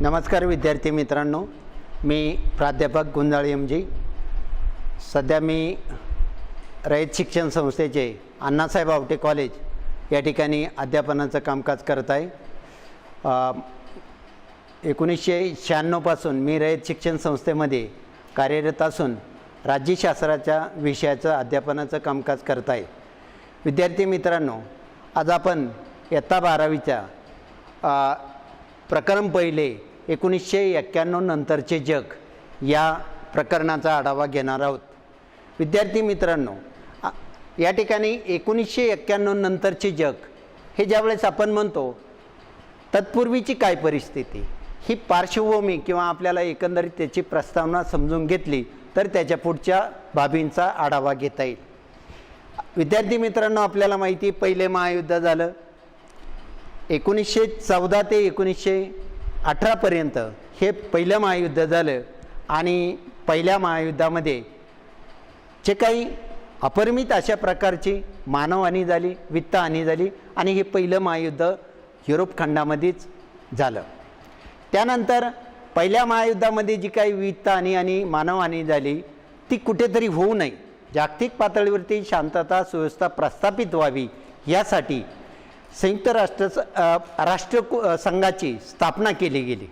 नमस्कार विद्यार्थी मित्रांनो, मी प्राध्यापक गुंजाळ एम.जी. सध्या मी रयत शिक्षण संस्थेचे अण्णासाहेब आवटे कॉलेज या ठिकाणी अध्यापनाचं कामकाज करत आहे. 1996 पासून मी रयत शिक्षण संस्थेमध्ये कार्यरत असून राज्यशास्त्राच्या विषयाचं अध्यापनाचं कामकाज करत आहे. विद्यार्थी मित्रांनो, आज आपण इयत्ता 12वीच्या प्रकरण पहिले 1991 नंतरचे जग या प्रकरणाचा आढावा घेणार आहोत. विद्यार्थी मित्रांनो, या ठिकाणी 1991 नंतरचे जग हे ज्यावेळेस आपण म्हणतो तत्पूर्वीची काय परिस्थिती, ही पार्श्वभूमी किंवा आपल्याला एकंदरीत त्याची प्रस्तावना समजून घेतली तर त्याच्या पुढच्या बाबींचा आढावा घेता येईल. विद्यार्थी मित्रांनो, आपल्याला माहिती पहिले महायुद्ध झालं 1914 ते 1918 पर्यंत हे पहिलं महायुद्ध झालं आणि पहिल्या महायुद्धामध्ये जे काही अपरिमित अशा प्रकारची मानवहानी झाली, वित्तहानी झाली आणि हे पहिलं महायुद्ध युरोप खंडामध्येच झालं. त्यानंतर पहिल्या महायुद्धामध्ये जी काही वित्तहानी आणि मानवहानी झाली ती कुठेतरी होऊ नये, जागतिक पातळीवरती शांतता सुव्यवस्था प्रस्थापित व्हावी यासाठी संयुक्त राष्ट्रसंघाची स्थापना केली गेली.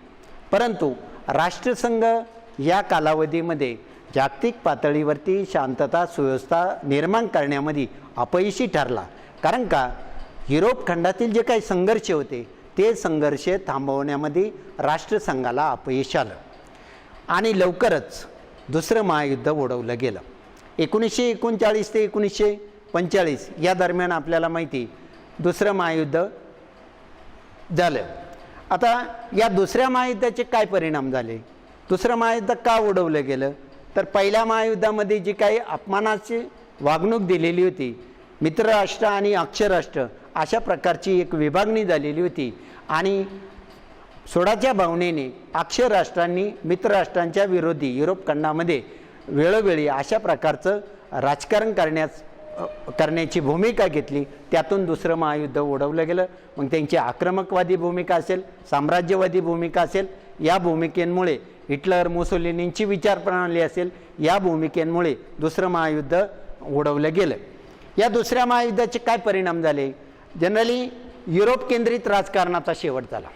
परंतु राष्ट्रसंघ या कालावधीमध्ये जागतिक पातळीवरती शांतता सुव्यवस्था निर्माण करण्यामध्ये अपयशी ठरला. कारण का, युरोप खंडातील जे काही संघर्ष होते ते संघर्ष थांबवण्यामध्ये राष्ट्रसंघाला अपयश आलं आणि लवकरच दुसरं महायुद्ध ओढवलं गेलं. 1939 ते 1945 या दरम्यान आपल्याला माहिती दुसरं महायुद्ध झालं. आता या दुसऱ्या महायुद्धाचे काय परिणाम झाले, दुसरं महायुद्ध का ओढवलं गेलं, तर पहिल्या महायुद्धामध्ये जी काही अपमानाची वागणूक दिलेली होती, मित्रराष्ट्र आणि अक्षराष्ट्र अशा प्रकारची एक विभागणी झालेली होती आणि सोडाच्या भावनेने अक्षराष्ट्रांनी मित्रराष्ट्रांच्या विरोधी युरोप खंडामध्ये वेळोवेळी अशा प्रकारचं राजकारण करण्याची भूमिका घेतली. त्यातून दुसरं महायुद्ध ओढवलं गेलं. मग त्यांची आक्रमकवादी भूमिका असेल, साम्राज्यवादी भूमिका असेल, या भूमिकेमुळे हिटलर मुसोलिनींची विचारप्रणाली असेल, या भूमिकेमुळे दुसरं महायुद्ध ओढवलं गेलं. या दुसऱ्या महायुद्धाचे काय परिणाम झाले, जनरली युरोप केंद्रित राजकारणाचा शेवट झाला.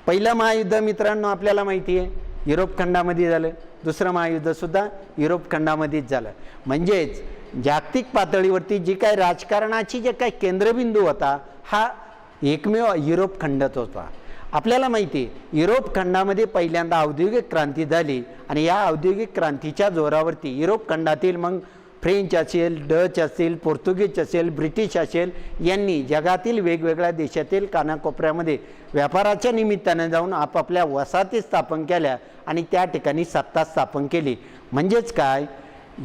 पहिलं महायुद्ध मित्रांनो आपल्याला माहिती आहे युरोप खंडामध्ये झालं, दुसरं महायुद्धसुद्धा युरोप खंडामध्येच झालं. म्हणजेच जागतिक पातळीवरती जी काही राजकारणाची जे काही केंद्रबिंदू होता हा एकमेव युरोप खंडच होता. आपल्याला माहिती आहे युरोप खंडामध्ये पहिल्यांदा औद्योगिक क्रांती झाली आणि या औद्योगिक क्रांतीच्या जोरावरती युरोप खंडातील मग फ्रेंच असेल, डच असेल, पोर्तुगीज असेल, ब्रिटिश असेल यांनी जगातील वेगवेगळ्या देशातील कानाकोपऱ्यामध्ये व्यापाराच्या निमित्तानं जाऊन आपापल्या वसाहती स्थापन केल्या आणि त्या ठिकाणी सत्ता स्थापन केली. म्हणजेच काय,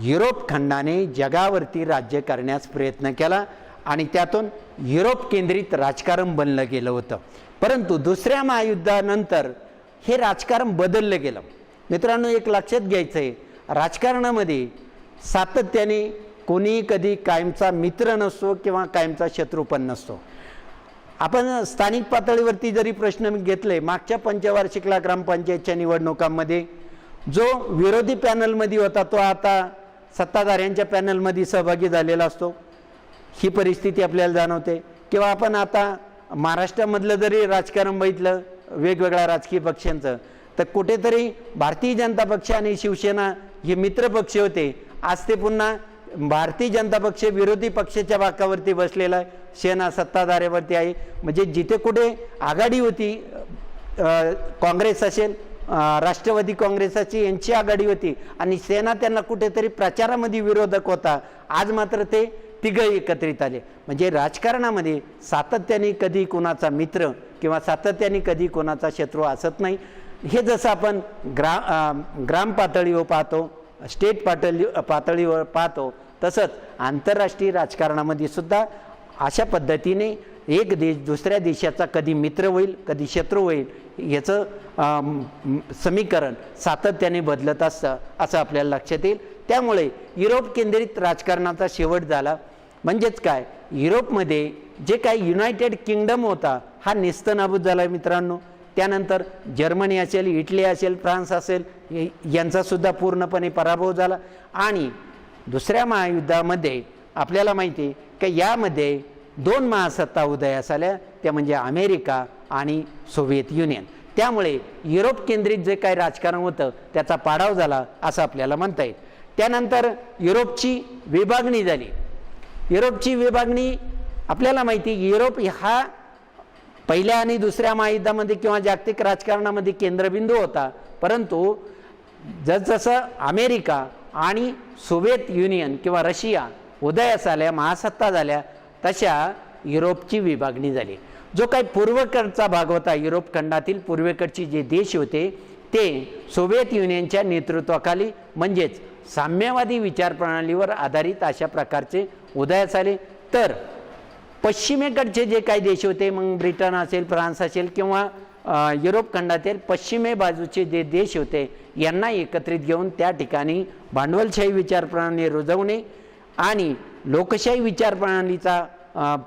युरोप खंडाने जगावरती राज्य करण्यास प्रयत्न केला आणि त्यातून युरोप केंद्रित राजकारण बनलं गेलं होतं. परंतु दुसऱ्या महायुद्धानंतर हे राजकारण बदललं गेलं. मित्रांनो, एक लक्षात घ्यायचं आहे, राजकारणामध्ये सातत्याने कोणीही कधी कायमचा मित्र नसतो किंवा कायमचा शत्रू पण नसतो. आपण स्थानिक पातळीवरती जरी प्रश्न घेतले, मागच्या पंचवार्षिकला ग्रामपंचायतच्या निवडणुकांमध्ये जो विरोधी पॅनलमध्ये होता तो आता सत्ताधाऱ्यांच्या पॅनलमध्ये सहभागी झालेला असतो, ही परिस्थिती आपल्याला जाणवते. किंवा आपण आता महाराष्ट्रामधलं जरी राजकारण बघितलं वेगवेगळ्या राजकीय पक्षांचं, तर कुठेतरी भारतीय जनता पक्ष आणि शिवसेना हे मित्र पक्ष होते, आज ते पुन्हा भारतीय जनता पक्ष विरोधी पक्षाच्या बाकावरती बसलेला आहे, सेना सत्ताधाऱ्यावरती आहे. म्हणजे जिथे कुठे आघाडी होती, काँग्रेस असेल, राष्ट्रवादी काँग्रेसाची यांची आघाडी होती आणि सेना त्यांना कुठेतरी प्रचारामध्ये विरोधक होता, आज मात्र ते तिघं एकत्रित आले. म्हणजे राजकारणामध्ये सातत्याने कधी कोणाचा मित्र किंवा सातत्याने कधी कोणाचा शत्रू असत नाही. हे जसं आपण ग्राम पातळीवर पाहतो, स्टेट पातळीवर पाहतो, तसंच आंतरराष्ट्रीय राजकारणामध्ये सुद्धा अशा पद्धतीने एक देश दुसऱ्या देशाचा कधी मित्र होईल कधी शत्रू होईल याचं समीकरण सातत्याने बदलत असतं असं आपल्याला लक्षात येईल. त्यामुळे युरोप केंद्रित राजकारणाचा शेवट झाला. म्हणजेच काय, युरोपमध्ये जे काही युनायटेड किंगडम होता हा नेस्तनाबूत झाला मित्रांनो. त्यानंतर जर्मनी असेल, इटली असेल, फ्रान्स असेल, यांचासुद्धा पूर्णपणे पराभव झाला. आणि दुसऱ्या महायुद्धामध्ये आपल्याला माहिती आहे की यामध्ये 2 महासत्ता उदयास आल्या, त्या म्हणजे अमेरिका आणि सोव्हिएत युनियन. त्यामुळे युरोप केंद्रित जे काही राजकारण होतं त्याचा पाडाव झाला असं आपल्याला म्हणता येईल. त्यानंतर युरोपची विभागणी झाली. युरोपची विभागणी आपल्याला माहिती, युरोप हा पहिल्या आणि दुसऱ्या महायुद्धामध्ये किंवा जागतिक राजकारणामध्ये केंद्रबिंदू होता, परंतु जसजसं अमेरिका आणि सोव्हिएत युनियन किंवा रशिया उदयास आल्या, महासत्ता झाल्या, तशा युरोपची विभागणी झाली. जो काही पूर्वेकडचा भाग होता, युरोप खंडातील पूर्वेकडचे जे देश होते ते सोव्हिएत युनियनच्या नेतृत्वाखाली म्हणजेच साम्यवादी विचारप्रणालीवर आधारित अशा प्रकारचे उदयास आले. तर पश्चिमेकडचे जे काही देश होते, मग ब्रिटन असेल, फ्रान्स असेल किंवा युरोप खंडातील पश्चिमे बाजूचे जे देश होते यांना एकत्रित घेऊन त्या ठिकाणी भांडवलशाही विचारप्रणाली रुजवणे आणि लोकशाही विचारप्रणालीचा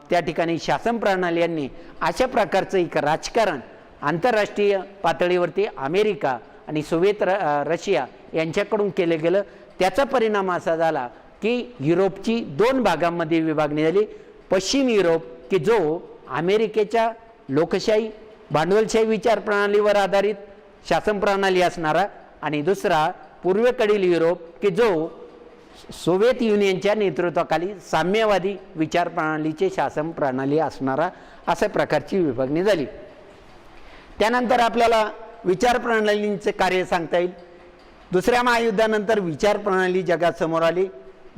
त्या ठिकाणी शासन प्रणाली यांनी अशा प्रकारचं एक राजकारण आंतरराष्ट्रीय पातळीवरती अमेरिका आणि सोव्हिएत रशिया यांच्याकडून केलं गेलं. त्याचा परिणाम असा झाला की युरोपची 2 भागांमध्ये विभागणी झाली. पश्चिम युरोप की जो अमेरिकेच्या लोकशाही भांडवलशाही विचारप्रणालीवर आधारित शासन प्रणाली असणारा, आणि दुसरा पूर्वेकडील युरोप की जो सोव्हिएत युनियनच्या नेतृत्वाखाली साम्यवादी विचारप्रणालीचे शासन प्रणाली असणारा, अशा प्रकारची विभागणी झाली. त्यानंतर आपल्याला विचारप्रणालींचे कार्य सांगता येईल. दुसऱ्या महायुद्धानंतर विचारप्रणाली जगासमोर आली.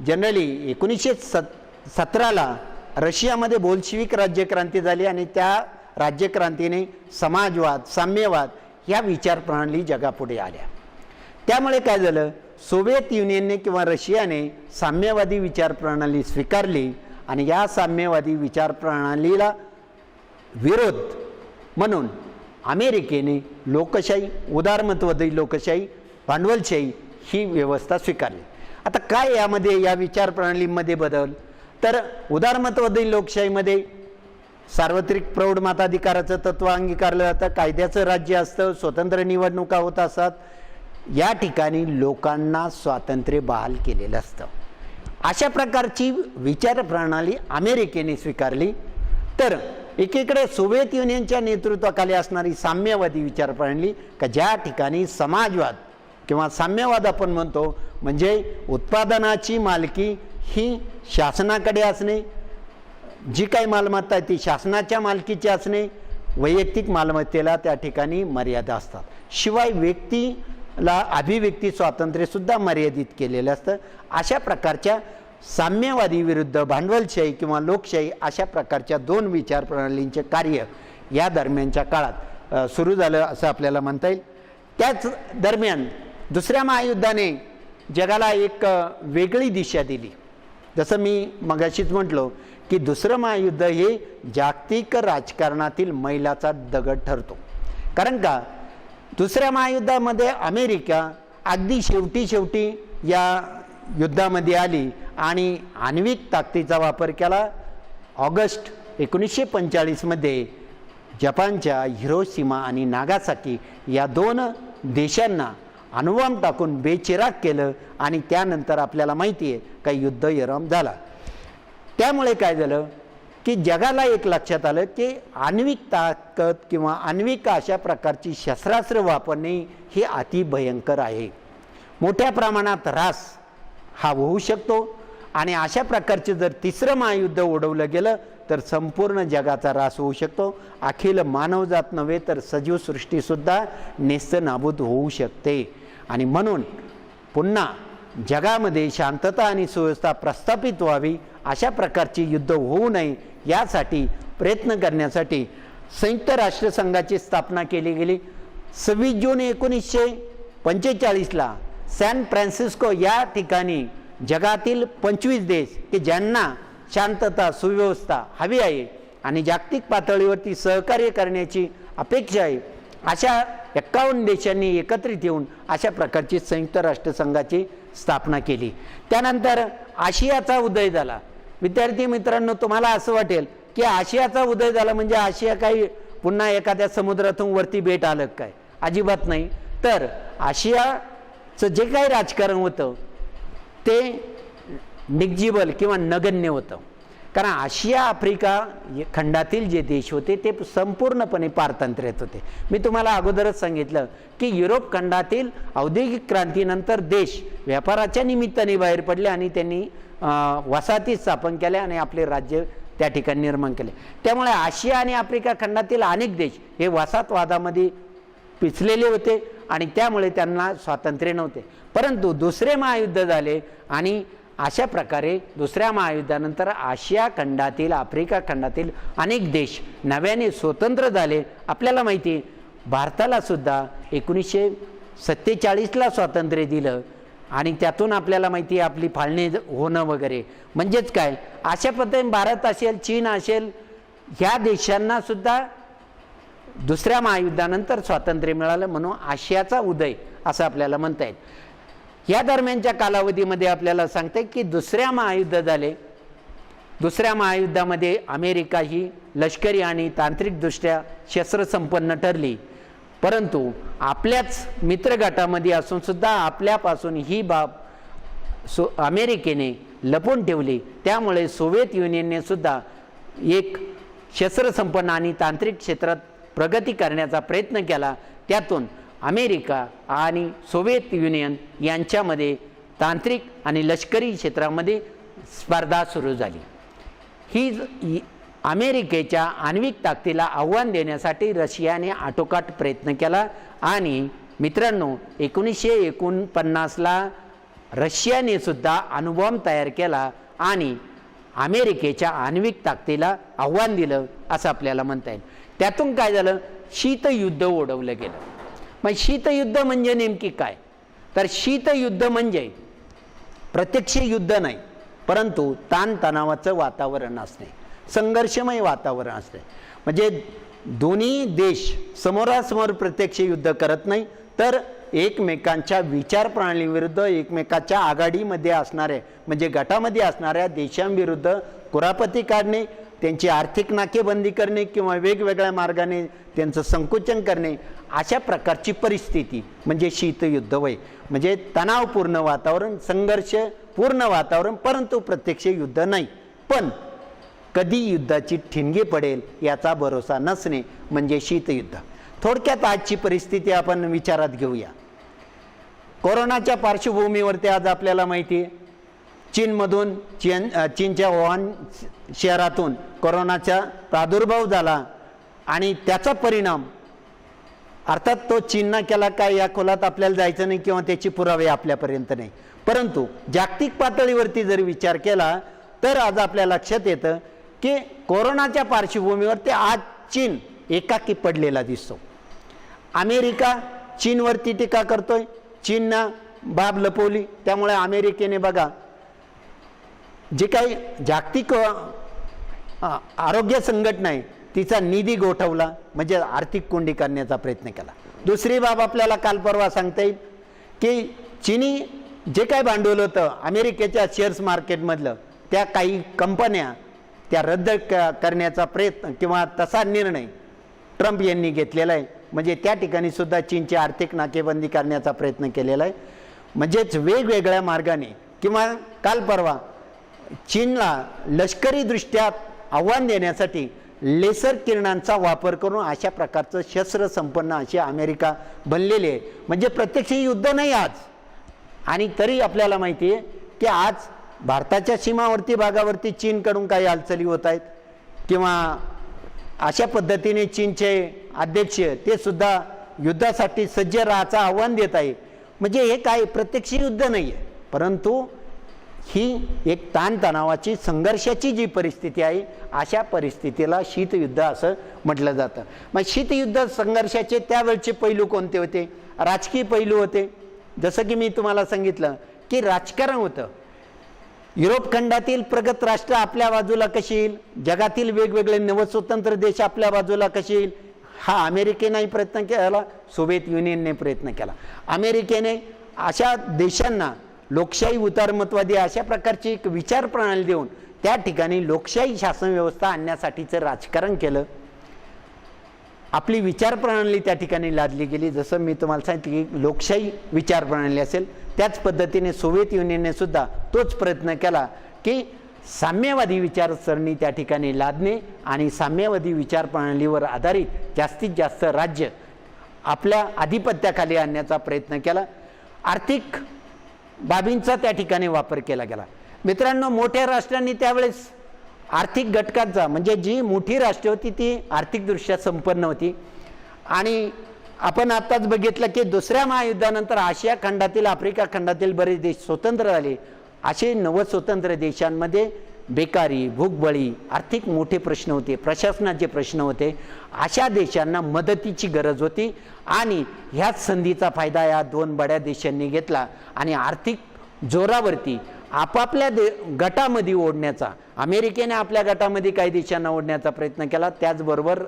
जनरली 1917ला रशियामध्ये बोल्शेविक राज्यक्रांती झाली आणि त्या राज्यक्रांतीने समाजवाद, साम्यवाद ह्या विचारप्रणाली जगापुढे आल्या. त्यामुळे काय झालं, सोव्हिएत युनियनने किंवा रशियाने साम्यवादी विचारप्रणाली स्वीकारली आणि या साम्यवादी विचारप्रणालीला विरोध म्हणून अमेरिकेने लोकशाही, उदारमतवादी लोकशाही, भांडवलशाही ही व्यवस्था स्वीकारली. आता काय यामध्ये या विचारप्रणालीमध्ये बदल, तर उदारमतवादी लोकशाहीमध्ये सार्वत्रिक प्रौढ मताधिकाराचं तत्व अंगीकारलं जातं, कायद्याचं राज्य असतं, स्वतंत्र निवडणुका होत असतात, या ठिकाणी लोकांना स्वातंत्र्य बहाल केलेलं असतं. अशा प्रकारची विचारप्रणाली अमेरिकेने स्वीकारली. तर एकीकडे सोव्हिएत युनियनच्या नेतृत्वाखाली असणारी साम्यवादी विचारप्रणाली का ज्या ठिकाणी समाजवाद किंवा साम्यवाद आपण म्हणतो, म्हणजे उत्पादनाची मालकी ही शासनाकडे असणे, जी काही मालमत्ता आहे ती शासनाच्या मालकीची असणे, वैयक्तिक मालमत्तेला त्या ठिकाणी मर्यादा असतात. शिवाय व्यक्तीला अभिव्यक्ती स्वातंत्र्यसुद्धा मर्यादित केलेलं असतं. अशा प्रकारच्या साम्यवादी विरुद्ध भांडवलशाही किंवा लोकशाही अशा प्रकारच्या 2 विचारप्रणालींचे कार्य या दरम्यानच्या काळात सुरू झालं असं आपल्याला म्हणता येईल. त्याच दरम्यान दुसऱ्या महायुद्धाने जगाला एक वेगळी दिशा दिली. जसं मी मगाशीच म्हटलो की दुसरं महायुद्ध हे जागतिक राजकारणातील मैलाचा दगड ठरतो. कारण का, दुसऱ्या महायुद्धामध्ये अमेरिका अगदी शेवटी या युद्धामध्ये आली आणि आण्विक ताकदीचा वापर केला. ऑगस्ट 1945मध्ये जपानच्या हिरोशिमा आणि नागासाकी या 2 देशांना अणुबॉम्ब टाकून बेचिराग केलं आणि त्यानंतर आपल्याला माहिती आहे काही युद्ध विराम झाला. त्यामुळे काय झालं की जगाला एक लक्षात आलं की आण्विक ताकद किंवा आण्विक अशा प्रकारची शस्त्रास्त्र वापरणे हे अतिभयंकर आहे. मोठ्या प्रमाणात ऱ्हास हा होऊ शकतो आणि अशा प्रकारचे जर तिसरं महायुद्ध ओढवलं गेलं तर संपूर्ण जगाचा ऱ्हास होऊ शकतो. अखिल मानवजात नव्हे तर सजीव सृष्टीसुद्धा नेस्तनाबूत होऊ शकते. आणि म्हणून पुन्हा जगामध्ये शांतता आणि सुव्यवस्था प्रस्थापित व्हावी, अशा प्रकारची युद्ध होऊ नये यासाठी प्रयत्न करण्यासाठी संयुक्त राष्ट्रसंघाची स्थापना केली गेली. 26 जून 1945ला सॅन फ्रान्सिस्को या ठिकाणी जगातील 25 देश की ज्यांना शांतता, सुव्यवस्था हवी आहे आणि जागतिक पातळीवरती सहकार्य करण्याची अपेक्षा आहे, अशा 51 देशांनी एकत्रित येऊन अशा प्रकारची संयुक्त राष्ट्रसंघाची स्थापना केली. त्यानंतर आशियाचा उदय झाला. विद्यार्थी मित्रांनो, तुम्हाला असं वाटेल की आशियाचा उदय झाला म्हणजे आशिया काही पुन्हा एखाद्या समुद्रातून वरती बेट आलं काय? अजिबात नाही. तर आशियाचं जे काही राजकारण होतं ते निग्जिबल किंवा नगण्य होतं. कारण आशिया आफ्रिका खंडातील जे देश होते ते संपूर्णपणे पारतंत्र्यात होते. मी तुम्हाला अगोदरच सांगितलं की युरोप खंडातील औद्योगिक क्रांतीनंतर देश व्यापाराच्या निमित्ताने बाहेर पडले आणि त्यांनी वसाहती स्थापन केल्या आणि आपले राज्य त्या ठिकाणी निर्माण केले. त्यामुळे आशिया आणि आफ्रिका खंडातील अनेक देश हे वसाहतवादामध्ये पिचलेले होते आणि त्यामुळे त्यांना स्वातंत्र्य नव्हते. परंतु दुसरे महायुद्ध झाले आणि अशा प्रकारे दुसऱ्या महायुद्धानंतर आशिया खंडातील आफ्रिका खंडातील अनेक देश नव्याने स्वतंत्र झाले. आपल्याला माहिती आहे भारताला सुद्धा 1947ला स्वातंत्र्य दिलं आणि त्यातून आपल्याला माहिती आहे आपली फाळणी होणं वगैरे. म्हणजेच काय, अशा पद्धतीने भारत असेल, चीन असेल, ह्या देशांना सुद्धा दुसऱ्या महायुद्धानंतर स्वातंत्र्य मिळालं म्हणून आशियाचा उदय असं आपल्याला म्हणता येईल. या दरम्यानच्या कालावधीमध्ये आपल्याला सांगते की दुसऱ्या महायुद्ध झाले. दुसऱ्या महायुद्धामध्ये अमेरिका ही लष्करी आणि तांत्रिकदृष्ट्या शस्त्रसंपन्न ठरली. परंतु आपल्याच मित्रगटामध्ये असून सुद्धा आपल्यापासून ही बाब अमेरिकेने लपून ठेवली. त्यामुळे सोव्हिएत युनियनने सुद्धा एक शस्त्रसंपन्न आणि तांत्रिक क्षेत्रात प्रगती करण्याचा प्रयत्न केला. त्यातून अमेरिका आणि सोव्हिएत युनियन यांच्यामध्ये तांत्रिक आणि लष्करी क्षेत्रामध्ये स्पर्धा सुरू झाली. ही अमेरिकेच्या आण्विक ताकदीला आव्हान देण्यासाठी रशियाने आटोकाट प्रयत्न केला आणि मित्रांनो 1949ला रशियाने सुद्धा अणुबॉम्ब तयार केला आणि अमेरिकेच्या आण्विक ताकदीला आव्हान दिलं असं आपल्याला म्हणता येईल. त्यातून काय झालं, शीतयुद्ध ओढवलं गेलं. मग शीतयुद्ध म्हणजे नेमकी काय, तर शीतयुद्ध म्हणजे प्रत्यक्ष युद्ध नाही परंतु ताणतणावाचं वातावरण असणे, संघर्षमय वातावरण असणे. म्हणजे दोन्ही देश समोरासमोर प्रत्यक्ष युद्ध करत नाही तर एकमेकांच्या विचारप्रणालीविरुद्ध एकमेकांच्या आघाडीमध्ये असणाऱ्या म्हणजे गटामध्ये असणाऱ्या देशांविरुद्ध कुरापती काढणे, त्यांची आर्थिक नाकेबंदी करणे किंवा वेगवेगळ्या मार्गाने त्यांचं संकुचन करणे, अशा प्रकारची परिस्थिती म्हणजे शीतयुद्ध वय. म्हणजे तणावपूर्ण वातावरण, संघर्षपूर्ण वातावरण परंतु प्रत्यक्ष युद्ध नाही. पण कधी युद्धाची ठिणगी पडेल याचा भरोसा नसणे म्हणजे शीतयुद्ध. थोडक्यात आजची परिस्थिती आपण विचारात घेऊया. कोरोनाच्या पार्श्वभूमीवरती आज आपल्याला माहिती आहे चीनमधून चीनच्या वुहान शहरातून कोरोनाचा प्रादुर्भाव झाला आणि त्याचा परिणाम अर्थात तो चीनना केला काय या खोलात आपल्याला जायचं नाही किंवा त्याची पुरावे आपल्यापर्यंत नाही. परंतु जागतिक पातळीवरती जर विचार केला तर आज आपल्या लक्षात येतं की कोरोनाच्या पार्श्वभूमीवरती आज चीन एकाकी पडलेला दिसतो. अमेरिका चीनवरती टीका करतोय, चीननं बाब लपवली. त्यामुळे अमेरिकेने बघा जे काही जागतिक आरोग्य संघटना आहे तिचा निधी गोठवला म्हणजे आर्थिक कोंडी करण्याचा प्रयत्न केला. दुसरी बाब आपल्याला काल परवा सांगता येईल की चीनी जे काही भांडवल होतं अमेरिकेच्या शेअर्स मार्केटमधलं त्या काही कंपन्या त्या रद्द करण्याचा प्रयत्न किंवा तसा निर्णय ट्रम्प यांनी घेतलेला आहे. म्हणजे त्या ठिकाणी सुद्धा चीनची आर्थिक नाकेबंदी करण्याचा प्रयत्न केलेला आहे. म्हणजेच वेगवेगळ्या मार्गाने किंवा काल परवा चीनला लष्करीदृष्ट्या आव्हान देण्यासाठी लेसर किरणांचा वापर करून अशा प्रकारचं शस्त्र संपन्न अशी अमेरिका बनलेली आहे. म्हणजे प्रत्यक्ष युद्ध नाही आज. आणि तरी आपल्याला माहिती आहे की आज भारताच्या सीमावर्ती भागावरती चीनकडून काही हालचाली होत आहेत किंवा अशा पद्धतीने चीनचे अध्यक्ष ते सुद्धा युद्धासाठी सज्ज राहायचं आव्हान देत आहे. म्हणजे हे काय प्रत्यक्ष युद्ध नाही आहे परंतु ही एक ताणतणावाची संघर्षाची जी परिस्थिती आहे अशा परिस्थितीला शीतयुद्ध असं म्हटलं जातं. मग शीतयुद्ध संघर्षाचे त्यावेळचे पैलू कोणते होते, राजकीय पैलू होते. जसं की मी तुम्हाला सांगितलं की राजकारण होतं. युरोप खंडातील प्रगत राष्ट्र आपल्या बाजूला कशी येईल, जगातील वेगवेगळे नवस्वतंत्र देश आपल्या बाजूला कशी येईल हा अमेरिकेने प्रयत्न केला, सोव्हिएत युनियनने प्रयत्न केला. अमेरिकेने अशा देशांना लोकशाही उदारमतवादी अशा प्रकारची एक विचार प्रणाली देऊन त्या ठिकाणी लोकशाही शासन व्यवस्था आणण्यासाठीचं राजकारण केलं. आपली विचारप्रणाली त्या ठिकाणी लादली गेली. जसं मी तुम्हाला सांगितलं की लोकशाही विचारप्रणाली असेल, त्याच पद्धतीने सोव्हिएत युनियनने सुद्धा तोच प्रयत्न केला की साम्यवादी विचारसरणी त्या ठिकाणी लादणे आणि साम्यवादी विचारप्रणालीवर आधारित जास्तीत जास्त राज्य आपल्या आधिपत्याखाली आणण्याचा प्रयत्न केला. आर्थिक बाबींचा त्या ठिकाणी वापर केला गेला. मित्रांनो, मोठ्या राष्ट्रांनी त्यावेळेस आर्थिक घटकांचा, म्हणजे जी मोठी राष्ट्रे होती ती आर्थिकदृष्ट्या संपन्न होती आणि आपण आत्ताच बघितलं की दुसऱ्या महायुद्धानंतर आशिया खंडातील, आफ्रिका खंडातील बरेच देश स्वतंत्र झाले. असे नवस्वतंत्र देशांमध्ये बेकारी, भूकबळी, आर्थिक मोठे प्रश्न होते, प्रशासनाचे प्रश्न होते. अशा देशांना मदतीची गरज होती आणि ह्याच संधीचा फायदा या दोन बड्या देशांनी घेतला आणि आर्थिक जोरावरती आपापल्या गटामध्ये ओढण्याचा, अमेरिकेने आपल्या गटामध्ये काही देशांना ओढण्याचा प्रयत्न केला, त्याचबरोबर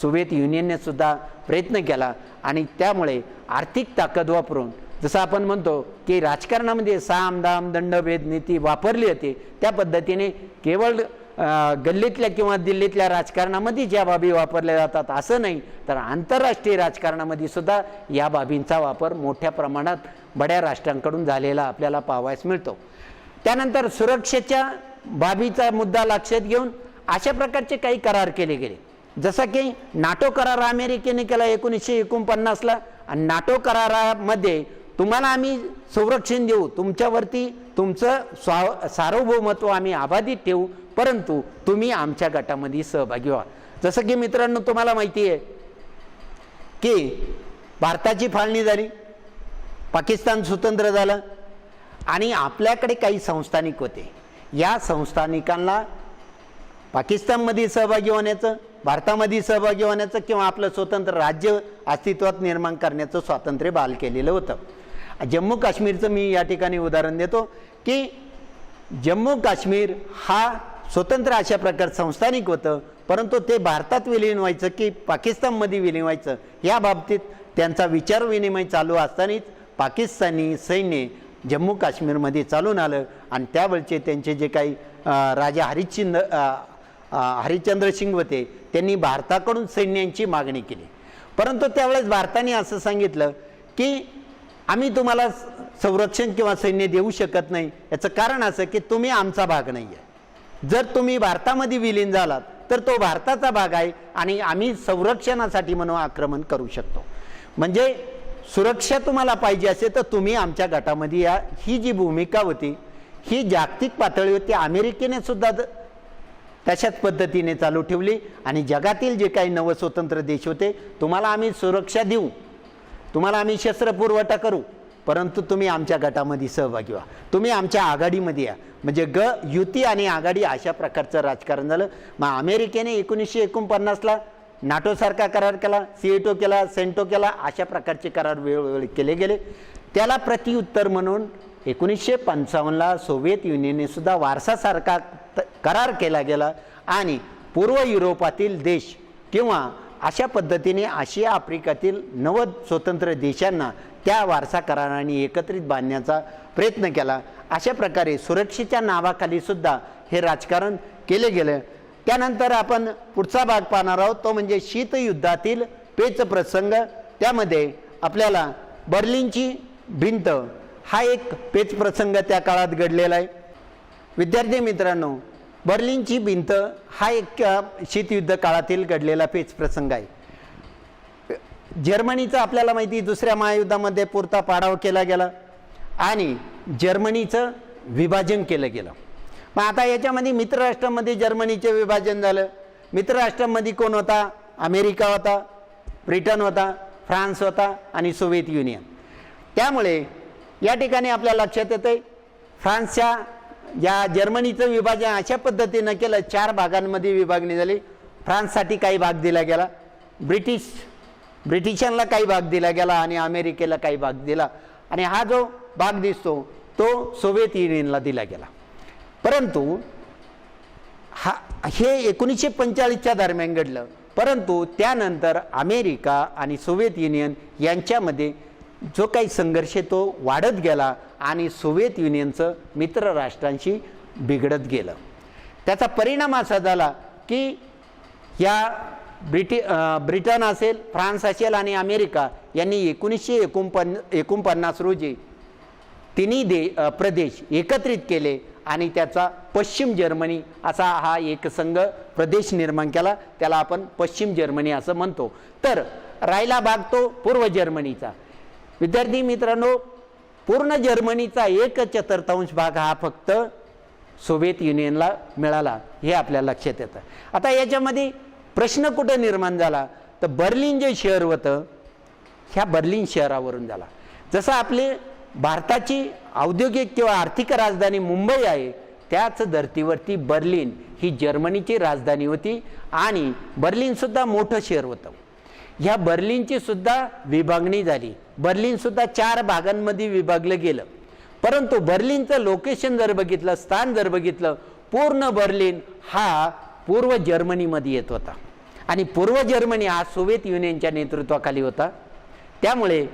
सोव्हिएत युनियनने सुद्धा प्रयत्न केला आणि त्यामुळे आर्थिक ताकद वापरून, जसं आपण म्हणतो की राजकारणामध्ये साम दाम दंडभेद नीती वापरली होती, त्या पद्धतीने केवळ गल्लीतल्या किंवा दिल्लीतल्या राजकारणामध्ये ज्या बाबी वापरल्या जातात असं नाही, तर आंतरराष्ट्रीय राजकारणामध्ये सुद्धा या बाबींचा वापर मोठ्या प्रमाणात बड्या राष्ट्रांकडून झालेला आपल्याला पाहावयास मिळतो. त्यानंतर सुरक्षेच्या बाबीचा मुद्दा लक्षात घेऊन अशा प्रकारचे काही करार केले गेले. जसं की नाटो करार अमेरिकेने केला 1949ला आणि नाटो करारामध्ये तुम्हाला आम्ही संरक्षण देऊ, तुमच्यावरती तुमचं सार्वभौमत्व आम्ही अबाधित ठेवू, परंतु तुम्ही आमच्या गटामध्ये सहभागी व्हा. जसं की मित्रांनो, तुम्हाला माहिती आहे की भारताची फाळणी झाली, पाकिस्तान स्वतंत्र झालं आणि आपल्याकडे काही संस्थानिक होते. या संस्थानिकांना पाकिस्तानमध्ये सहभागी होण्याचं, भारतामध्ये सहभागी होण्याचं किंवा आपलं स्वतंत्र राज्य अस्तित्वात निर्माण करण्याचं स्वातंत्र्य बहाल केलेलं होतं. जम्मू काश्मीरचं मी या ठिकाणी उदाहरण देतो की जम्मू काश्मीर हा स्वतंत्र अशा प्रकार संस्थानिक होतं, परंतु ते भारतात विलीन व्हायचं की पाकिस्तानमध्ये विलीन व्हायचं या बाबतीत त्यांचा विचारविनिमय चालू असतानाच पाकिस्तानी सैन्य जम्मू काश्मीरमध्ये चालून आलं आणि त्यावेळचे त्यांचे जे काही राजा हरिश्चंद्र सिंग होते, त्यांनी भारताकडून सैन्यांची मागणी केली. परंतु त्यावेळेस भारताने असं सांगितलं की आम्ही तुम्हाला संरक्षण किंवा सैन्य देऊ शकत नाही. याचं कारण असं की तुम्ही आमचा भाग नाही आहे. जर तुम्ही भारतामध्ये विलीन झालात तर तो भारताचा भाग आहे आणि आम्ही संरक्षणासाठी म्हणून आक्रमण करू शकतो. म्हणजे सुरक्षा तुम्हाला पाहिजे असेल तर तुम्ही आमच्या गटामध्ये या. ही जी भूमिका होती ही जागतिक पातळीवरती अमेरिकेने सुद्धा तशाच पद्धतीने चालू ठेवली आणि जगातील जे काही नवस्वतंत्र देश होते, तुम्हाला आम्ही सुरक्षा देऊ, तुम्हाला आम्ही शस्त्र पुरवठा करू, परंतु तुम्ही आमच्या गटामध्ये सहभागी व्हा, तुम्ही आमच्या आघाडीमध्ये या. म्हणजे युती आणि आघाडी अशा प्रकारचं राजकारण झालं. मग अमेरिकेने 1949ला नाटोसारखा करार केला, सीएटो केला, सेंटो केला, अशा प्रकारचे करार वेळोवेळी केले गेले. त्याला प्रत्युत्तर म्हणून 1955ला सोव्हिएत युनियनने सुद्धा वारसासारखा करार केला गेला आणि पूर्व युरोपातील देश किंवा अशा पद्धतीने आशिया आफ्रिकातील 90 स्वतंत्र देशांना त्या वारसा कराराने एकत्रित बांधण्याचा प्रयत्न केला. अशा प्रकारे सुरक्षेच्या नावाखाली सुद्धा हे राजकारण केले गेले. त्यानंतर आपण पुढचा भाग पाहणार आहोत, तो म्हणजे शीतयुद्धातील पेच प्रसंग. त्यामध्ये आपल्याला बर्लिनची भिंत हा एक पेच प्रसंग त्या काळात घडलेला आहे. विद्यार्थी मित्रांनो, बर्लिनची भिंत हा एक शीतयुद्ध काळातील घडलेला पेच प्रसंग आहे. जर्मनीचा आपल्याला माहिती दुसऱ्या महायुद्धामध्ये पुरता पाडाव केला गेला आणि जर्मनीचं विभाजन केलं गेलं. मग आता याच्यामध्ये मित्रराष्ट्रांमध्ये जर्मनीचे विभाजन झालं. मित्रराष्ट्रांमध्ये कोण होता? अमेरिका होता, ब्रिटन होता, फ्रान्स होता आणि सोव्हिएत युनियन. त्यामुळे या ठिकाणी आपल्या लक्षात येतं फ्रान्सच्या या जर्मनीचं विभाजन अशा पद्धतीनं केलं, 4 भागांमध्ये विभागणी झाली. फ्रान्ससाठी काही भाग दिला गेला, ब्रिटिशांना काही भाग दिला गेला आणि अमेरिकेला काही भाग दिला आणि हा जो भाग दिसतो तो सोव्हिएत युनियनला दिला गेला. परंतु हे 1945च्या दरम्यान घडलं. परंतु त्यानंतर अमेरिका आणि सोव्हिएत युनियन यांच्यामध्ये जो काही संघर्ष तो वाढत गेला आणि सोव्हिएत युनियनचं मित्र राष्ट्रांशी बिघडत गेलं. त्याचा परिणाम असा झाला की या ब्रिटन असेल, फ्रान्स असेल आणि अमेरिका यांनी 1949 रोजी तिन्ही प्रदेश एकत्रित केले आणि त्याचा पश्चिम जर्मनी असा हा एक संघ प्रदेश निर्माण केला. त्याला आपण पश्चिम जर्मनी असं म्हणतो. तर राहिला भाग तो पूर्व जर्मनीचा. विद्यार्थी मित्रांनो, पूर्ण जर्मनीचा 1/4 भाग हा फक्त सोव्हिएत युनियनला मिळाला, हे आपल्या लक्षात येतं. आता याच्यामध्ये प्रश्न कुठं निर्माण झाला तर बर्लिन जे शहर होतं ह्या बर्लिन शहरावरून झाला. जसं आपले भारताची औद्योगिक किंवा आर्थिक राजधानी मुंबई आहे, त्याच धर्तीवरती बर्लिन ही जर्मनीची राजधानी होती आणि बर्लिन सुद्धा मोठं शहर होतं. ह्या बर्लिनची सुद्धा विभागणी झाली. बर्लिन सुद्धा 4 भागांमध्ये विभागलं गेलं. परंतु बर्लिनचं लोकेशन जर बघितलं, स्थान जर बघितलं, पूर्ण बर्लिन हा पूर्व जर्मनीमध्ये येत होता आणि पूर्व जर्मनी हा सोव्हिएत युनियनच्या नेतृत्वाखाली होता. त्यामुळे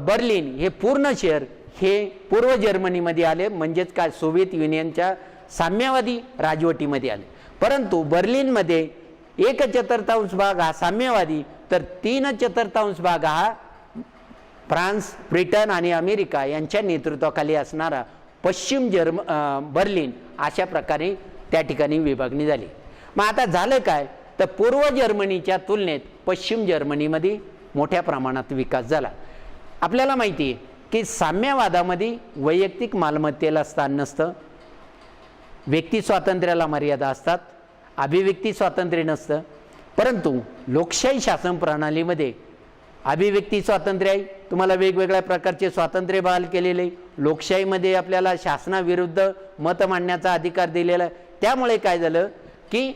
बर्लिन हे पूर्ण शहर हे पूर्व जर्मनीमध्ये आले, म्हणजेच काय सोव्हिएत युनियनच्या साम्यवादी राजवटीमध्ये आले. परंतु बर्लिनमध्ये 1/4 भाग हा साम्यवादी, तर 3/4 भाग हा फ्रान्स, ब्रिटन आणि अमेरिका यांच्या नेतृत्वाखाली असणारा पश्चिम बर्लिन अशा प्रकारे त्या ठिकाणी विभागणी झाली. मग आता झालं काय तर पूर्व जर्मनीच्या तुलनेत पश्चिम जर्मनीमध्ये मोठ्या प्रमाणात विकास झाला. आपल्याला माहिती आहे की साम्यवादामध्ये वैयक्तिक मालमत्तेला स्थान नसतं, व्यक्ती स्वातंत्र्याला मर्यादा असतात, अभिव्यक्ती स्वातंत्र्य नसतं. परंतु लोकशाही शासन प्रणालीमध्ये अभिव्यक्ती स्वातंत्र्य आहे, तुम्हाला वेगवेगळ्या प्रकारचे स्वातंत्र्य बहाल केलेले. लोकशाहीमध्ये आपल्याला शासनाविरुद्ध मत मांडण्याचा अधिकार दिलेला आहे. त्यामुळे काय झालं की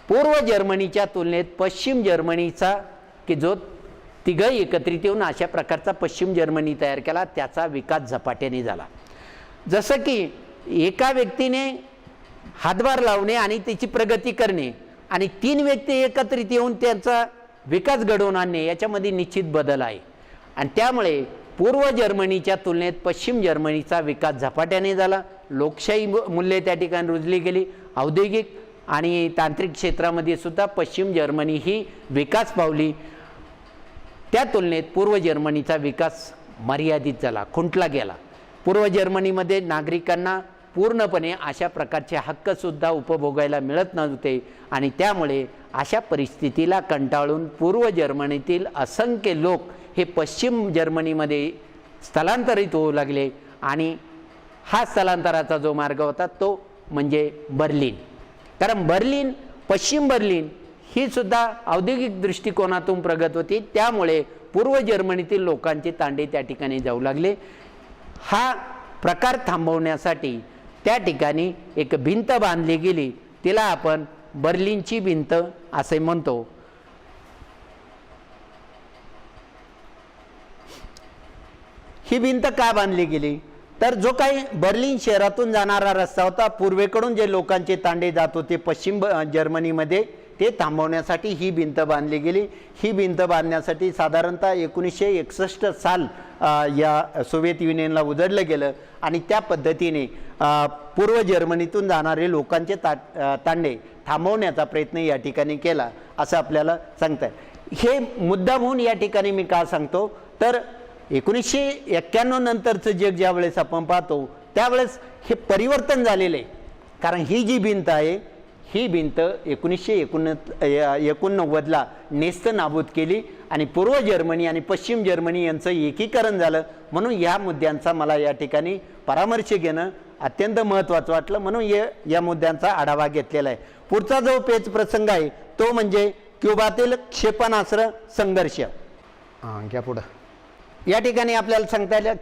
पूर्व जर्मनीच्या तुलनेत पश्चिम जर्मनीचा की जो तिघं एकत्रित येऊन अशा प्रकारचा पश्चिम जर्मनी तयार केला, त्याचा विकास झपाट्याने झाला. जसं की एका व्यक्तीने हातभार लावणे आणि त्याची प्रगती करणे आणि 3 व्यक्ती एकत्रित येऊन त्यांचा विकास घडवून आणणे याच्यामध्ये निश्चित बदल आहे. आणि त्यामुळे पूर्व जर्मनीच्या तुलनेत पश्चिम जर्मनीचा विकास झपाट्याने झाला. लोकशाही मूल्ये त्या ठिकाणी रुजली गेली. औद्योगिक आणि तांत्रिक क्षेत्रामध्ये सुद्धा पश्चिम जर्मनी ही विकास पावली. त्या तुलनेत पूर्व जर्मनीचा विकास मर्यादित झाला, खुंटला गेला. पूर्व जर्मनीमध्ये नागरिकांना पूर्णपणे अशा प्रकारचे हक्कसुद्धा उपभोगायला मिळत नव्हते आणि त्यामुळे अशा परिस्थितीला कंटाळून पूर्व जर्मनीतील असंख्य लोक हे पश्चिम जर्मनीमध्ये स्थलांतरित होऊ लागले आणि हा स्थलांतराचा जो मार्ग होता तो म्हणजे बर्लिन. कारण बर्लिन, पश्चिम बर्लिन ही सुद्धा औद्योगिक दृष्टिकोनातून प्रगत होती. त्यामुळे पूर्व जर्मनीतील लोकांचे तांडे त्या ठिकाणी जाऊ लागले. हा प्रकार थांबवण्यासाठी त्या ठिकाणी एक भिंत बांधली गेली, तिला आपण बर्लिनची भिंत असे म्हणतो. ही भिंत का बांधली गेली तर जो काही बर्लिन शहरातून जाणारा रस्ता होता, पूर्वेकडून जे लोकांचे तांडे जात होते पश्चिम जर्मनीमध्ये, ते थांबवण्यासाठी ही भिंत बांधली गेली. ही भिंत बांधण्यासाठी साधारणतः 1961 साल या सोव्हिएत युनियनला उजडलं गेलं आणि त्या पद्धतीने पूर्व जर्मनीतून जाणारे लोकांचे तांडे थांबवण्याचा प्रयत्न या ठिकाणी केला असं आपल्याला सांगतात. हे मुद्दाम होऊन या ठिकाणी मी का सांगतो तर 1991 नंतरचं जग ज्यावेळेस आपण पाहतो त्यावेळेस हे परिवर्तन झालेलं आहे. कारण ही जी भिंत आहे ही भिंत 1989ला नेस्त नाबूद केली आणि पूर्व जर्मनी आणि पश्चिम जर्मनी यांचं एकीकरण झालं. म्हणून या मुद्द्यांचा मला या ठिकाणी परामर्श घेणं अत्यंत महत्त्वाचं वाटलं, म्हणून या मुद्द्यांचा आढावा घेतलेला आहे. पुढचा जो पेच प्रसंग आहे तो म्हणजे क्युबातील क्षेपणास्त्र संघर्ष. घ्या पुढं. या ठिकाणी आपल्याला सांगता येईल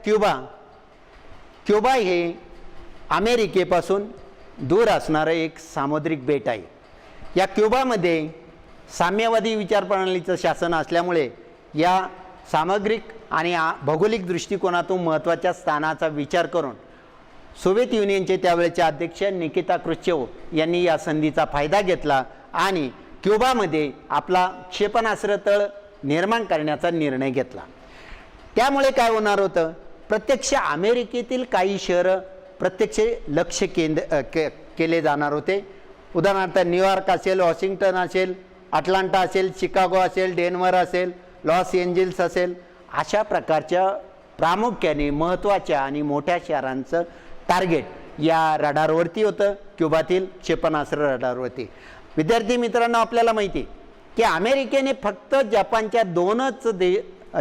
क्युबा हे अमेरिकेपासून दूर असणारं एक सामुद्रिक बेट आहे. या क्युबामध्ये साम्यवादी विचारप्रणालीचं शासन असल्यामुळे या सामग्रिक आणि भौगोलिक दृष्टिकोनातून महत्त्वाच्या स्थानाचा विचार करून सोव्हिएत युनियनचे त्यावेळेचे अध्यक्ष निकिता क्रुश्चेव यांनी या संधीचा फायदा घेतला आणि क्युबामध्ये आपला क्षेपणास्त्र तळ निर्माण करण्याचा निर्णय घेतला. त्यामुळे काय होणार होतं, प्रत्यक्ष अमेरिकेतील काही शहरं प्रत्यक्ष लक्ष केले जाणार होते. उदाहरणार्थ न्यूयॉर्क असेल, वॉशिंग्टन असेल, अटलांटा असेल, शिकागो असेल, डेन्व्हर असेल, लॉस एंजिल्स असेल, अशा प्रकारच्या प्रामुख्याने महत्त्वाच्या आणि मोठ्या शहरांचं टार्गेट या रडारवरती होतं, क्युबातील क्षेपणास्त्र रडारवरती. विद्यार्थी मित्रांनो, आपल्याला माहिती आहे की अमेरिकेने फक्त जपानच्या 2च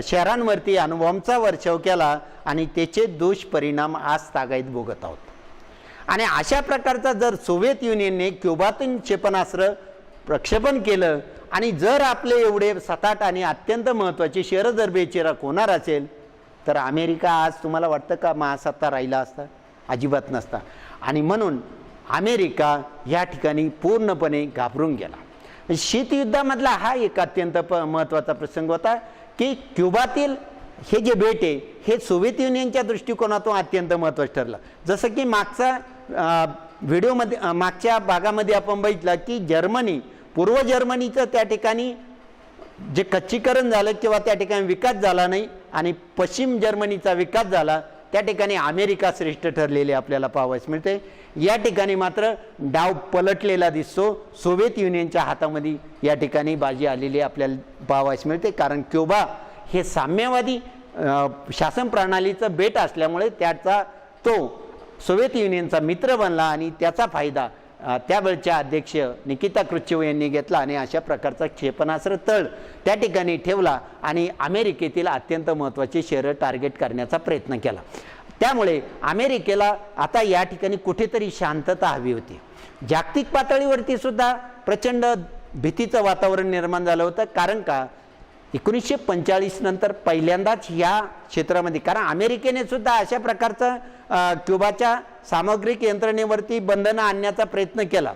शहरांवरती अणुबॉम्बचा वर्षाव केला आणि त्याचे दुष्परिणाम आज तागायत भोगत आहोत. आणि अशा प्रकारचा जर सोव्हिएत युनियनने क्युबातून क्षेपणास्त्र प्रक्षेपण केलं आणि जर आपले एवढे सताट आणि अत्यंत महत्त्वाचे शहर जर बेचिराख होणार असेल तर अमेरिका आज तुम्हाला वाटतं का महासत्ता राहिला असता? अजिबात नसता. आणि म्हणून अमेरिका या ठिकाणी पूर्णपणे घाबरून गेला. शीतयुद्धामधला हा एक अत्यंत महत्त्वाचा प्रसंग होता की क्युबातील हे जे बेट आहे हे सोव्हिएत युनियनच्या दृष्टिकोनातून अत्यंत महत्त्वाचं ठरलं. जसं की मागचा व्हिडिओमध्ये मागच्या भागामध्ये आपण बघितलं की जर्मनी, पूर्व जर्मनीचं त्या ठिकाणी जे कच्चीकरण झालं किंवा त्या ठिकाणी विकास झाला नाही आणि पश्चिम जर्मनीचा विकास झाला, त्या ठिकाणी अमेरिका श्रेष्ठ ठरलेले आपल्याला पाहावयास मिळते. या ठिकाणी मात्र डाव पलटलेला दिसतो. सोव्हिएत युनियनच्या हातामध्ये या ठिकाणी बाजी आलेली आपल्याला पाहावयास मिळते. कारण क्युबा हे साम्यवादी शासन प्रणालीचं बेट असल्यामुळे त्याचा तो सोव्हिएत युनियनचा मित्र बनला आणि त्याचा फायदा त्यावेळच्या अध्यक्ष निकिता क्रुश्चेव यांनी घेतला आणि अशा प्रकारचा क्षेपणास्त्र तळ त्या ठिकाणी ठेवला आणि अमेरिकेतील अत्यंत महत्त्वाचे शहर टार्गेट करण्याचा प्रयत्न केला. त्यामुळे अमेरिकेला आता या ठिकाणी कुठेतरी शांतता हवी होती. जागतिक पातळीवरती सुद्धा प्रचंड भीतीचं वातावरण निर्माण झालं होतं. कारण का 1945 नंतर पहिल्यांदाच या क्षेत्रामध्ये, कारण अमेरिकेने सुद्धा अशा प्रकारचं क्युबाच्या सामग्रिक यंत्रणेवरती बंधनं आणण्याचा प्रयत्न केला.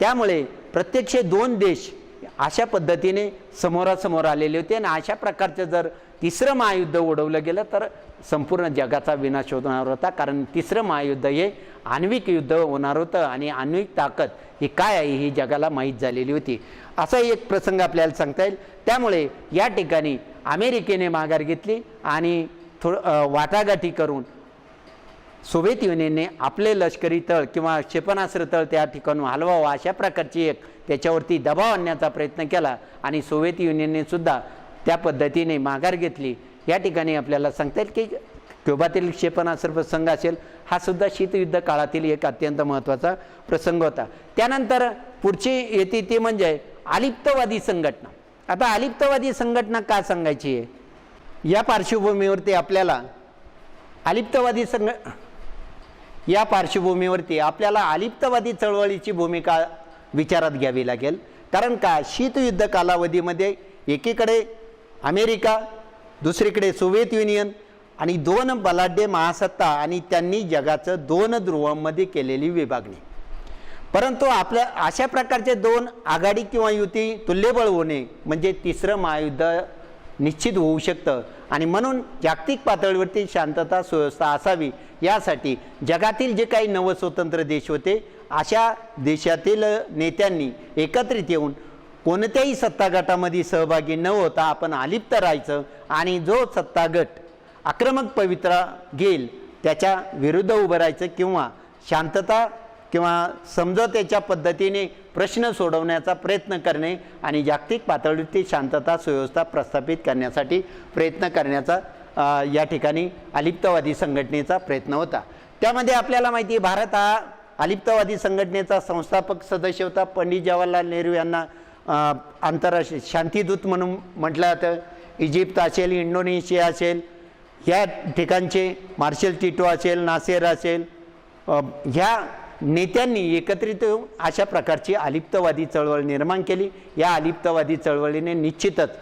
त्यामुळे प्रत्यक्ष 2 देश अशा पद्धतीने समोरासमोर आलेले होते आणि अशा प्रकारचं जर तिसरं महायुद्ध उडवलं गेलं तर संपूर्ण जगाचा विनाश होणार होता. कारण तिसरं महायुद्ध हे आण्विक युद्ध होणार होतं आणि आण्विक ताकद ही काय आहे ही जगाला माहीत झालेली होती. असा एक प्रसंग आपल्याला सांगता येईल. त्यामुळे या ठिकाणी अमेरिकेने माघार घेतली आणि वाटाघाटी करून सोव्हिएत युनियनने आपले लष्करी तळ किंवा क्षेपणास्त्र तळ त्या ठिकाणी हलवावा अशा प्रकारची एक त्याच्यावरती दबाव आणण्याचा प्रयत्न केला आणि सोव्हिएत युनियनने सुद्धा त्या पद्धतीने माघार घेतली. या ठिकाणी आपल्याला सांगता येईल की क्युबातील क्षेपणास्त्र प्रसंग असेल हा सुद्धा शीतयुद्ध काळातील एक अत्यंत महत्त्वाचा प्रसंग होता. त्यानंतर पुढची येते ती म्हणजे अलिप्तवादी संघटना. आता अलिप्तवादी संघटना का सांगायची आहे? या पार्श्वभूमीवरती आपल्याला अलिप्तवादी चळवळीची भूमिका विचारात घ्यावी लागेल. कारण का शीतयुद्ध कालावधीमध्ये एकीकडे अमेरिका, दुसरीकडे सोव्हिएत युनियन आणि 2 बलाढ्य महासत्ता आणि त्यांनी जगाचं 2 ध्रुवांमध्ये केलेली विभागणी. परंतु आपल्या अशा प्रकारचे 2 आघाडी किंवा युती तुल्यबळ होणे म्हणजे तिसरं महायुद्ध निश्चित होऊ शकतं. आणि म्हणून जागतिक पातळीवरती शांतता सुव्यवस्था असावी यासाठी जगातील जे काही नवस्वतंत्र देश होते अशा देशातील नेत्यांनी एकत्रित येऊन कोणत्याही सत्ता गटामध्ये सहभागी न होता आपण अलिप्त राहायचं आणि जो सत्ता गट आक्रमक पवित्रा घेईल त्याच्या विरुद्ध उभं राहायचं किंवा शांतता किंवा समझोत्याच्या पद्धतीने प्रश्न सोडवण्याचा प्रयत्न करणे आणि जागतिक पातळीवरती शांतता सुव्यवस्था प्रस्थापित करण्यासाठी प्रयत्न करण्याचा या ठिकाणी अलिप्तवादी संघटनेचा प्रयत्न होता. त्यामध्ये आपल्याला माहिती आहे भारत हा अलिप्तवादी संघटनेचा संस्थापक सदस्य होता. पंडित जवाहरलाल नेहरू यांना आंतरराष्ट्रीय शांतीदूत म्हणून म्हटलं जातं. इजिप्त असेल, इंडोनेशिया असेल, ह्या ठिकाणचे मार्शल टिटो असेल, नासेर असेल, ह्या नेत्यांनी एकत्रित येऊन अशा प्रकारची अलिप्तवादी चळवळ निर्माण केली. या अलिप्तवादी चळवळीने निश्चितच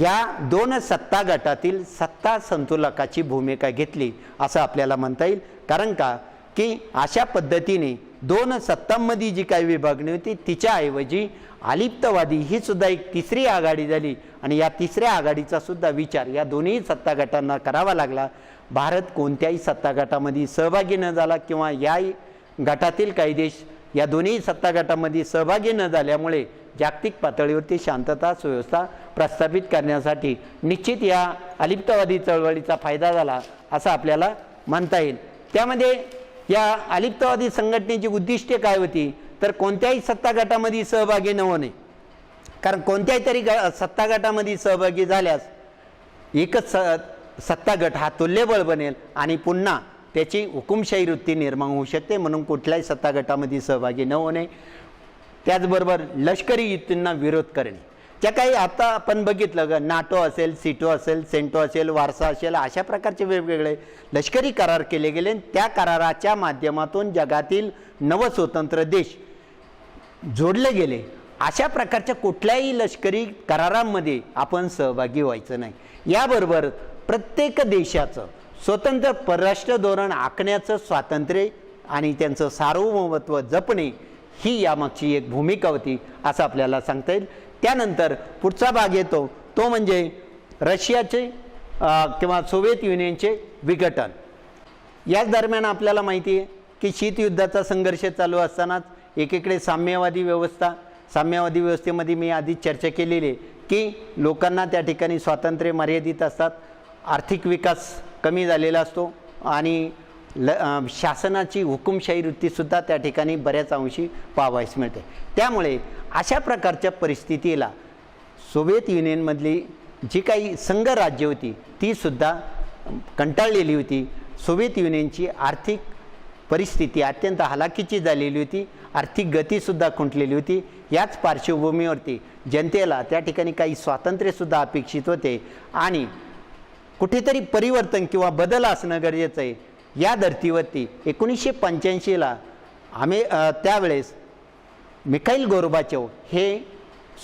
या 2 सत्ता गटातील सत्ता संतुलकाची भूमिका घेतली असं आपल्याला म्हणता येईल. कारण का की अशा पद्धतीने 2 सत्तांमध्ये जी काही विभागणी होती तिच्याऐवजी अलिप्तवादी ही सुद्धा एक तिसरी आघाडी झाली आणि या तिसऱ्या आघाडीचा सुद्धा विचार या दोन्ही सत्ता गटांना करावा लागला. भारत कोणत्याही सत्ता गटामध्ये सहभागी न झाला किंवा या गटातील काही देश या दोन्ही सत्ता गटामध्ये सहभागी न झाल्यामुळे जागतिक पातळीवरती शांतता सुव्यवस्था प्रस्थापित करण्यासाठी निश्चित या अलिप्तवादी चळवळीचा फायदा झाला असं आपल्याला म्हणता येईल. त्यामध्ये या अलिप्तवादी संघटनेची उद्दिष्टे काय होती तर कोणत्याही सत्ता गटामध्ये सहभागी न होणे, कारण कोणत्याही तरी सत्ता गटामध्ये सहभागी झाल्यास एकच सत्ता गट हा तुल्यबळ बनेल आणि पुन्हा त्याची हुकुमशाही वृत्ती निर्माण होऊ शकते, म्हणून कुठल्याही सत्ता गटामध्ये सहभागी न होणे. त्याचबरोबर लष्करी युतींना विरोध करणे, ज्या काही आता आपण बघितलं ग, नाटो असेल, सिटो असेल, सेंटो असेल, वारसा असेल, अशा प्रकारचे वेगवेगळे लष्करी करार केले गेले. त्या कराराच्या माध्यमातून जगातील नवस्वतंत्र देश जोडले गेले. अशा प्रकारच्या कुठल्याही लष्करी करारांमध्ये आपण सहभागी व्हायचं नाही. याबरोबर प्रत्येक देशाचं स्वतंत्र परराष्ट्र धोरण आखण्याचं स्वातंत्र्य आणि त्यांचं सार्वभौमत्व जपणे ही यामागची एक भूमिका होती असं आपल्याला सांगता येईल. त्यानंतर पुढचा भाग येतो तो म्हणजे रशियाचे किंवा सोव्हिएत युनियनचे विघटन. याच दरम्यान आपल्याला माहिती आहे की शीतयुद्धाचा संघर्ष चालू असतानाच एकीकडे साम्यवादी व्यवस्थेमध्ये मी आधी चर्चा केलेली आहे की लोकांना त्या ठिकाणी स्वातंत्र्य मर्यादित असतात, आर्थिक विकास कमी झालेला असतो आणि शासनाची हुकुमशाही वृत्तीसुद्धा त्या ठिकाणी बऱ्याच अंशी पाहावयास मिळते. त्यामुळे अशा प्रकारच्या परिस्थितीला सोव्हिएत युनियनमधली जी काही संघ राज्य होती तीसुद्धा कंटाळलेली होती. सोव्हिएत युनियनची आर्थिक परिस्थिती अत्यंत हलाखीची झालेली होती, आर्थिक गतीसुद्धा खुंटलेली होती. याच पार्श्वभूमीवरती जनतेला त्या ठिकाणी काही स्वातंत्र्यसुद्धा अपेक्षित होते आणि कुठेतरी परिवर्तन किंवा बदल असणं गरजेचं आहे. या धर्तीवरती 1985ला त्यावेळेस मिखाईल गोर्बाचोव हे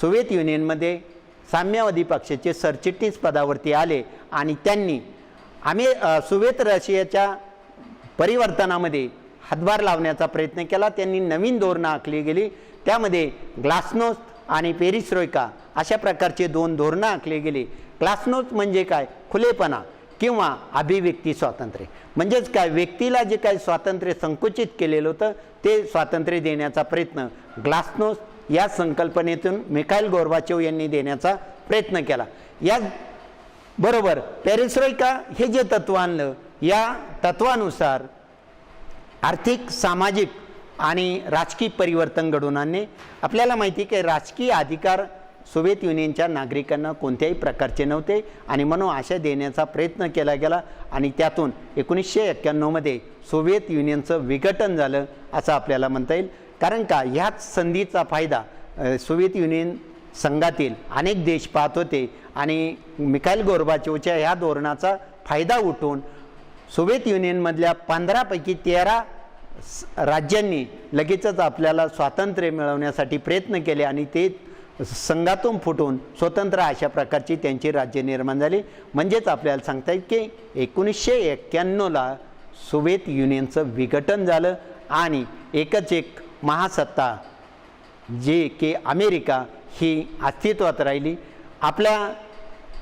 सोव्हिएत युनियनमध्ये साम्यवादी पक्षाचे सरचिटणीस पदावरती आले आणि त्यांनी सोव्हिएत रशियाच्या परिवर्तनामध्ये हातभार लावण्याचा प्रयत्न केला. त्यांनी नवीन धोरणं आखली गेली. त्यामध्ये ग्लासनोस्ट आणि पेरिस्ट्रोइका अशा प्रकारचे 2 धोरणं आखली गेली. ग्लासनोस्ट म्हणजे काय, खुलेपणा किंवा अभिव्यक्ती स्वातंत्र्य, म्हणजेच काय, व्यक्तीला जे काही स्वातंत्र्य संकुचित केलेलं होतं ते स्वातंत्र्य देण्याचा प्रयत्न ग्लासनोस्ट या संकल्पनेतून मिखाईल गोर्बाचोव यांनी देण्याचा प्रयत्न केला. याच बरोबर पेरिस्ट्रोइका हे जे तत्व आणलं, या तत्वानुसार आर्थिक, सामाजिक आणि राजकीय परिवर्तन घडवून आणणे. आपल्याला माहिती की राजकीय अधिकार सोव्हिएत युनियनच्या नागरिकांना कोणत्याही प्रकारचे नव्हते आणि म्हणून आशा देण्याचा प्रयत्न केला गेला आणि त्यातून 1991मध्ये सोव्हिएत युनियनचं विघटन झालं असं आपल्याला म्हणता येईल. कारण का, ह्याच संधीचा फायदा सोव्हिएत युनियन संघातील अनेक देश पाहत होते आणि मिखाईल गोर्बाचोवच्या ह्या धोरणाचा फायदा उठवून सोव्हिएत युनियनमधल्या 15 पैकी 13 राज्यांनी लगेचच आपल्याला स्वातंत्र्य मिळवण्यासाठी प्रयत्न केले आणि ते संघातून फुटून स्वतंत्र अशा प्रकारची त्यांची राज्य निर्माण झाली. म्हणजेच आपल्याला सांगता येईल की 1991ला सोव्हिएत युनियनचं विघटन झालं आणि एकच एक महासत्ता जे की अमेरिका ही अस्तित्वात राहिली. आपल्या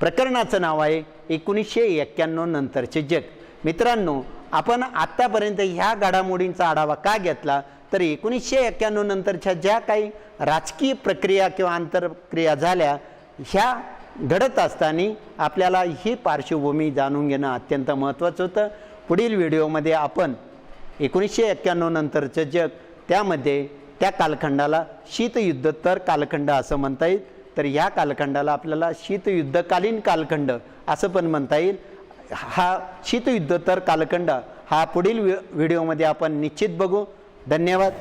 प्रकरणाचं नाव आहे 1991 नंतरचे जग. मित्रांनो, आपण आत्तापर्यंत ह्या घडामोडींचा आढावा का घेतला तर 1991 नंतरच्या ज्या काही राजकीय प्रक्रिया किंवा आंतरक्रिया झाल्या ह्या घडत असताना आपल्याला ही पार्श्वभूमी जाणून घेणं अत्यंत महत्त्वाचं होतं. पुढील व्हिडिओमध्ये आपण 1991 नंतरचं जग, त्यामध्ये त्या कालखंडाला शीतयुद्धोत्तर कालखंड असं म्हणता येईल. तर ह्या कालखंडाला आपल्याला शीतयुद्धकालीन कालखंड असं पण म्हणता येईल. हा शीतयुद्धोत्तर कालखंड हा पुढील व्हिडिओमध्ये आपण निश्चित बघू. धन्यवाद.